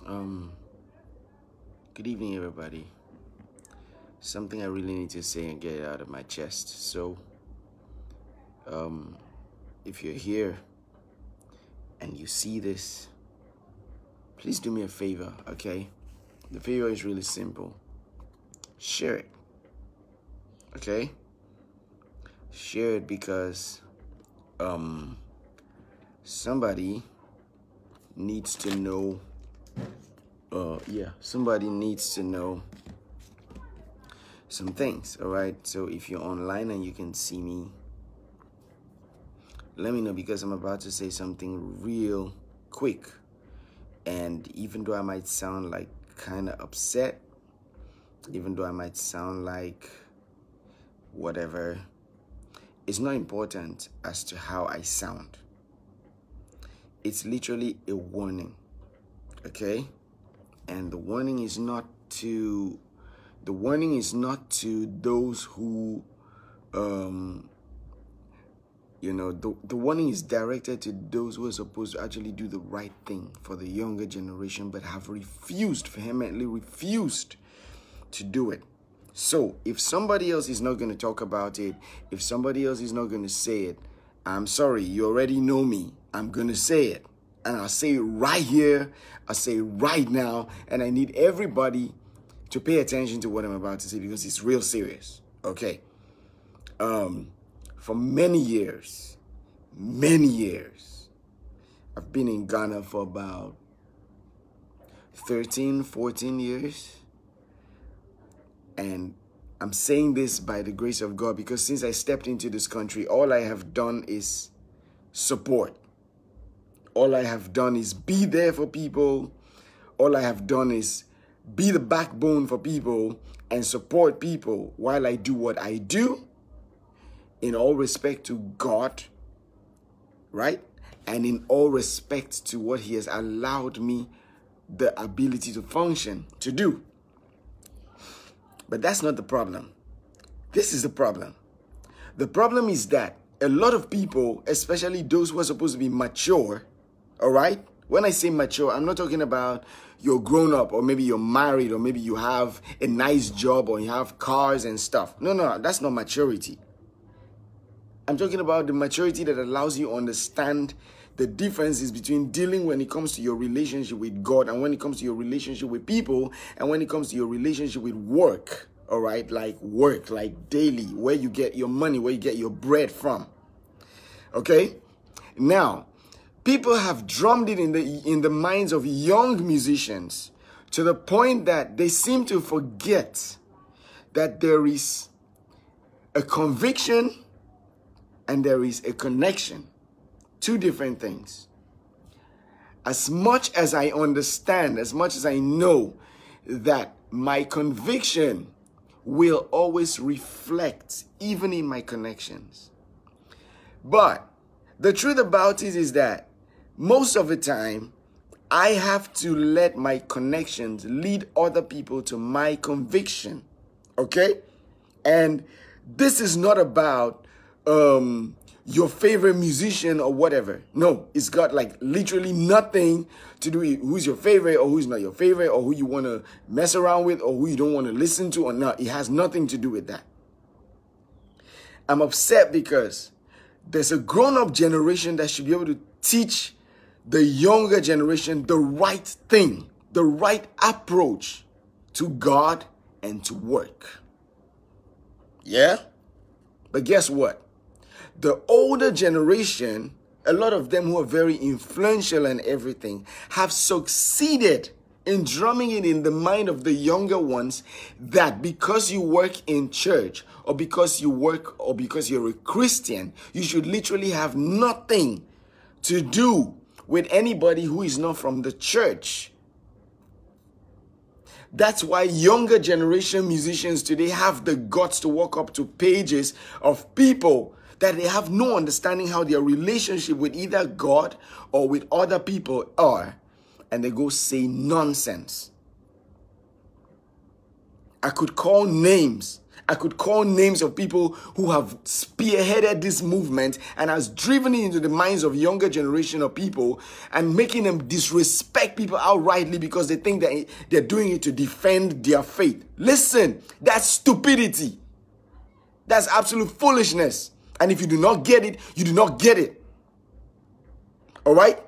Um, Good evening, everybody. Something I really need to say and get it out of my chest. So, if you're here and you see this, please do me a favor, okay? The favor is really simple. Share it, okay? Share it because somebody needs to know. Somebody needs to know some things, all right? So if you're online and you can see me, let me know, because I'm about to say something real quick. And even though I might sound like kind of upset, even though I might sound like whatever, it's not important as to how I sound. It's literally a warning, okay? And the warning is not to those who, the warning is directed to those who are supposed to actually do the right thing for the younger generation, but have vehemently refused to do it. So if somebody else is not going to talk about it, if somebody else is not going to say it, I'm sorry, you already know me. I'm going to say it. And I'll say it right here. I'll say it right now. And I need everybody to pay attention to what I'm about to say, because it's real serious. Okay. For many years, I've been in Ghana for about 13, 14 years. And I'm saying this by the grace of God, because since I stepped into this country, all I have done is support. All I have done is be there for people. All I have done is be the backbone for people and support people while I do what I do, in all respect to God, right? And in all respect to what He has allowed me the ability to function, to do. But that's not the problem. This is the problem. The problem is that a lot of people, especially those who are supposed to be mature, all right? When I say mature, I'm not talking about you're grown up, or maybe you're married, or maybe you have a nice job, or you have cars and stuff. No, that's not maturity. I'm talking about the maturity that allows you to understand the differences between dealing when it comes to your relationship with God, and when it comes to your relationship with people, and when it comes to your relationship with work, all right? Like work, like daily, where you get your money, where you get your bread from, okay? Now, people have drummed it in the minds of young musicians to the point that they seem to forget that there is a conviction and there is a connection. Two different things. As much as I understand, as much as I know that my conviction will always reflect even in my connections. But the truth about it is that most of the time, I have to let my connections lead other people to my conviction, okay? And this is not about your favorite musician or whatever. No, it's got like literally nothing to do with who's your favorite or who's not your favorite, or who you want to mess around with, or who you don't want to listen to or not. It has nothing to do with that. I'm upset because there's a grown-up generation that should be able to teach the younger generation the right thing, the right approach to God and to work. Yeah? But guess what? The older generation, a lot of them who are very influential and everything, have succeeded in drumming it in the mind of the younger ones that because you work in church, or because you work, or because you're a Christian, you should literally have nothing to do with anybody who is not from the church. That's why younger generation musicians today have the guts to walk up to pages of people that they have no understanding how their relationship with either God or with other people are, and they go say nonsense. I could call names. I could call names of people who have spearheaded this movement and has driven it into the minds of younger generation of people and making them disrespect people outrightly because they think that they're doing it to defend their faith. Listen, that's stupidity. That's absolute foolishness. And if you do not get it, you do not get it. All right?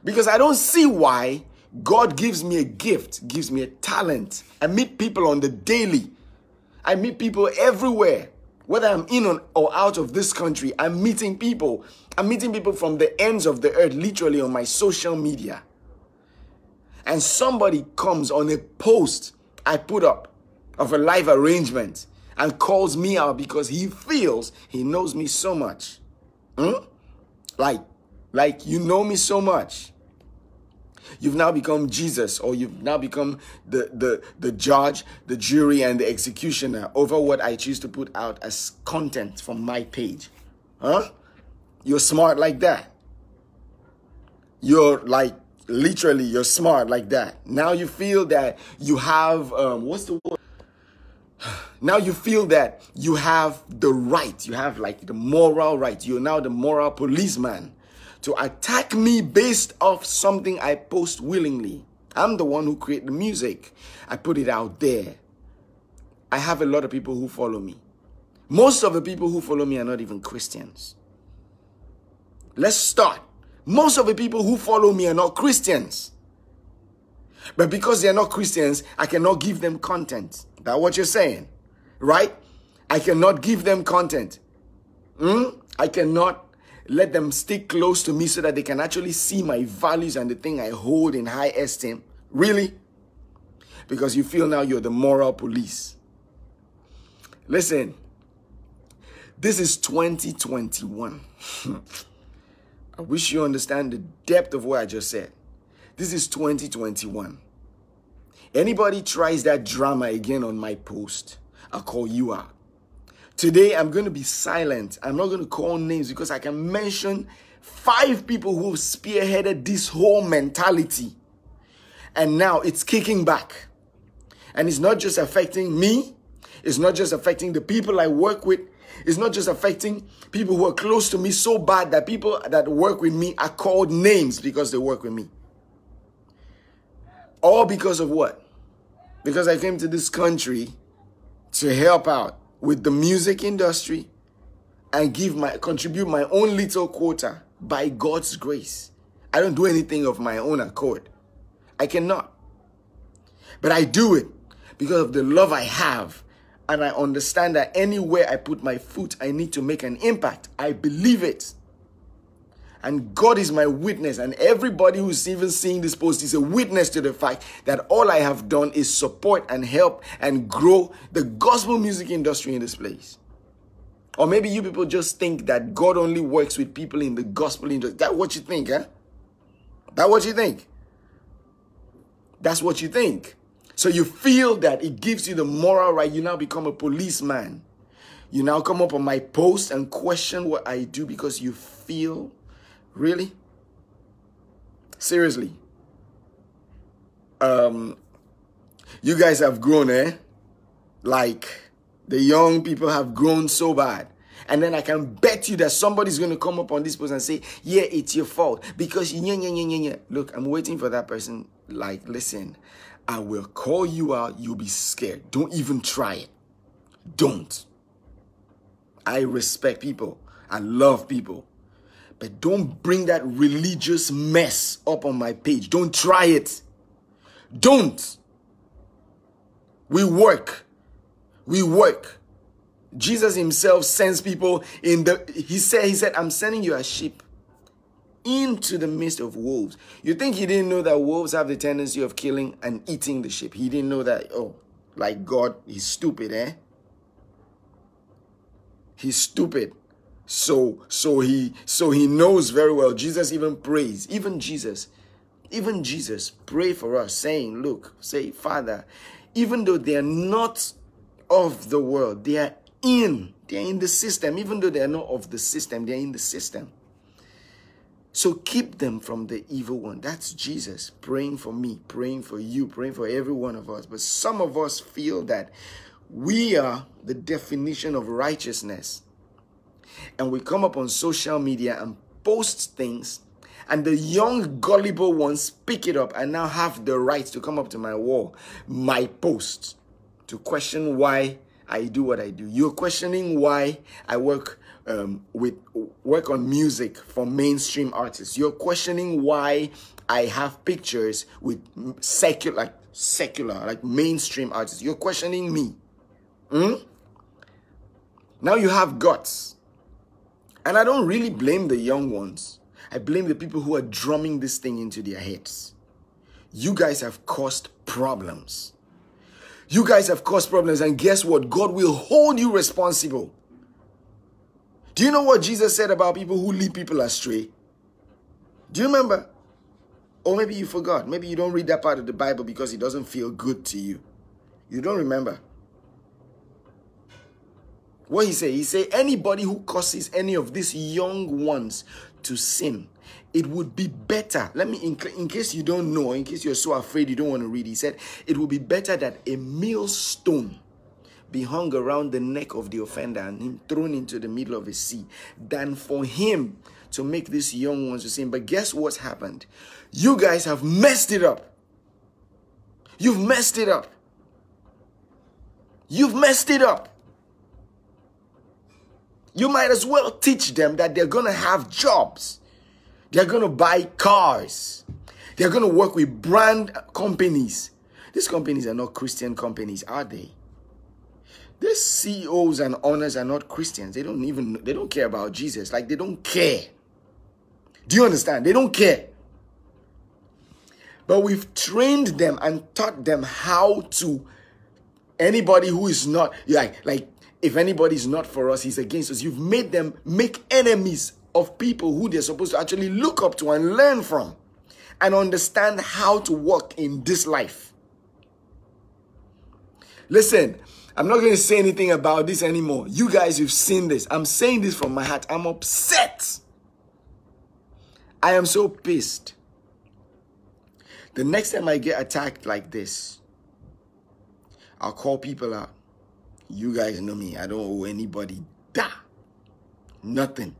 Because I don't see why God gives me a gift, gives me a talent. I meet people on the daily. I meet people everywhere. Whether I'm in or out of this country, I'm meeting people. I'm meeting people from the ends of the earth, literally on my social media. And somebody comes on a post I put up of a live arrangement and calls me out because he feels he knows me so much. Like you know me so much. You've now become Jesus, or you've now become the judge, the jury, and the executioner over what I choose to put out as content from my page. You're smart like that. You're like, literally, you're smart like that. Now you feel that you have, what's the word? Now you feel that you have the right. You have like the moral right. You're now the moral policeman to attack me based off something I post willingly. I'm the one who created the music. I put it out there. I have a lot of people who follow me. Most of the people who follow me are not even Christians. Let's start. Most of the people who follow me are not Christians. But because they're not Christians, I cannot give them content. That's what you're saying, right? I cannot give them content. I cannot let them stick close to me so that they can actually see my values and the thing I hold in high esteem. Really? Because you feel now you're the moral police. Listen, this is 2021. I wish you understand the depth of what I just said. This is 2021. Anybody tries that drama again on my post, I'll call you out. Today, I'm going to be silent. I'm not going to call names because I can mention 5 people who have spearheaded this whole mentality. And now it's kicking back. And it's not just affecting me. It's not just affecting the people I work with. It's not just affecting people who are close to me so bad that people that work with me are called names because they work with me. All because of what? Because I came to this country to help out with the music industry and contribute my own little quota by God's grace. I don't do anything of my own accord. I cannot. But I do it because of the love I have. And I understand that anywhere I put my foot, I need to make an impact. I believe it. And God is my witness. And everybody who's even seeing this post is a witness to the fact that all I have done is support and help and grow the gospel music industry in this place. Or maybe you people just think that God only works with people in the gospel industry. That's what you think, huh? That's what you think. That's what you think. So you feel that it gives you the moral right. You now become a policeman. You now come up on my post and question what I do because you feel... Really? Seriously? You guys have grown, eh? Like, the young people have grown so bad. And then I can bet you that somebody's going to come up on this post and say, yeah, it's your fault. Because, look, I'm waiting for that person. Like, listen, I will call you out. You'll be scared. Don't even try it. Don't. I respect people. I love people. But don't bring that religious mess up on my page. Don't try it. Don't. We work. We work. Jesus himself sends people he said, I'm sending you as sheep into the midst of wolves. You think he didn't know that wolves have the tendency of killing and eating the sheep? He didn't know that, like God, he's stupid, eh? He's stupid. So he knows very well. Jesus even prays. Even Jesus pray for us, saying, look, say, Father, even though they are not of the world, they're in the system. Even though they are not of the system, they're in the system. So keep them from the evil one. That's Jesus praying for me, praying for you, praying for every one of us. But some of us feel that We are the definition of righteousness. And we come up on social media and post things, and the young gullible ones pick it up and now have the right to come up to my wall, my post, to question why I do what I do. You're questioning why I work on music for mainstream artists. You're questioning why I have pictures with secular, like mainstream artists. You're questioning me. Now you have guts. And I don't really blame the young ones. I blame the people who are drumming this thing into their heads. You guys have caused problems. You guys have caused problems, and guess what? God will hold you responsible. Do you know what Jesus said about people who lead people astray? Do you remember? Or maybe you forgot. Maybe you don't read that part of the Bible because it doesn't feel good to you. You don't remember. What he said? He said, anybody who causes any of these young ones to sin, it would be better. Let me, in case you don't know, in case you're so afraid you don't want to read, he said, it would be better that a millstone be hung around the neck of the offender and him thrown into the middle of the sea than for him to make these young ones to sin. But guess what's happened? You guys have messed it up. You've messed it up. You've messed it up. You might as well teach them that they're going to have jobs. They're going to buy cars. They're going to work with brand companies. These companies are not Christian companies, are they? These CEOs and owners are not Christians. They don't care about Jesus. Like, they don't care. Do you understand? They don't care. But we've trained them and taught them how to, anybody who is not, like, if anybody is not for us, he's against us. You've made them make enemies of people who they're supposed to actually look up to and learn from and understand how to walk in this life. Listen, I'm not going to say anything about this anymore. You guys, you've seen this. I'm saying this from my heart. I'm upset. I am so pissed. The next time I get attacked like this, I'll call people out. You guys know me. I don't owe anybody nothing.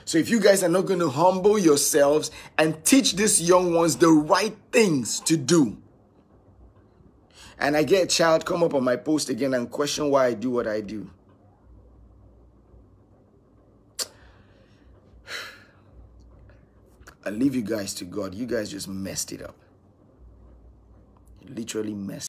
So if you guys are not going to humble yourselves and teach these young ones the right things to do, and I get a child come up on my post again and question why I do what I do, I leave you guys to God. You guys just messed it up. You literally messed